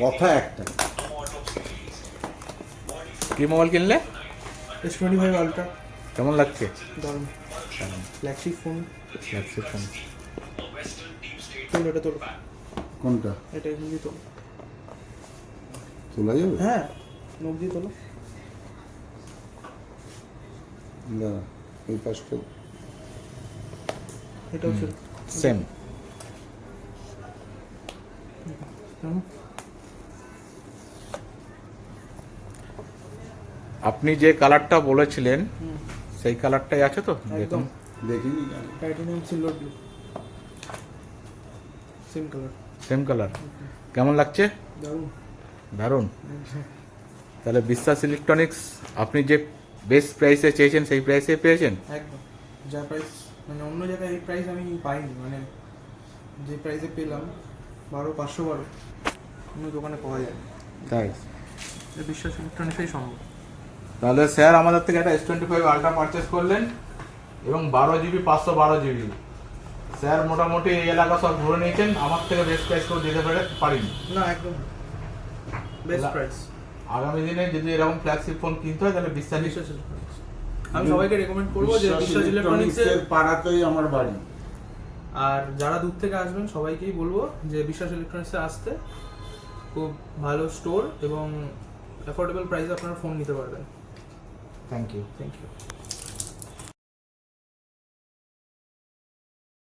কথা একটা। কি মোবাইল কিনলে? S25 Ultra কেমন লাগছে? দারুণ ফ্ল্যাগশিপ ফোন। লাগছে ফোন। তোলো এটা তোলো, কোনটা এটা এমনি তোলো। তোলা যাবে? হ্যাঁ নখ দিয়ে তোলো। দাঁড়া, এই পাশটা এটাও ছিল সেম। আপনি যে কালারটা বলেছিলেন সেই কালারটাই আছে তো? দেখুন। একদম দেখিনি। Titanium silver blue, same colour. Same colour. কেমন লাগছে? দারুণ। দারুণ। তাহলে বিশ্বাস ইলেকট্রনিক্স আপনি যে বেস্ট প্রাইসে চেয়েছেন সেই প্রাইসে পেয়েছেন? একদম যা প্রাইস, মানে অন্য জায়গায় এই প্রাইস আমি পাইনি, মানে যে প্রাইসে পেলাম 12,512 অন্য দোকানে পাওয়া যায় না। তাই? এটা বিশ্বাস ইলেকট্রনিক্সেই সম্ভব। তাহলে স্যার আমাদের থেকে একটা S25 আলট্রা পারচেস করলেন এবং 12GB 512GB। স্যার মোটামুটি এই এলাকা সব ঘুরে নিয়েছেন, আমার থেকে বেস্ট প্রাইস করে দিতে পারিনি। না একদম বেস্ট প্রাইস। আগামী দিনে যদি এরকম ফ্ল্যাগশিপ ফোন কিনতে হয় তাহলে বিশ্বাস ইলেকট্রনিক্স আমি সবাইকে রেকমেন্ড করবো যে বিশ্বাস ইলেকট্রনিক্সের। পাড়াতেই আমার বাড়ি। আর যারা দূর থেকে আসবেন সবাইকেই বলবো যে বিশ্বাস ইলেকট্রনিক্সে আসতে। খুব ভালো স্টোর এবং অ্যাফোর্ডেবল প্রাইসে আপনারা ফোন নিতে পারবেন। Thank you. Thank you.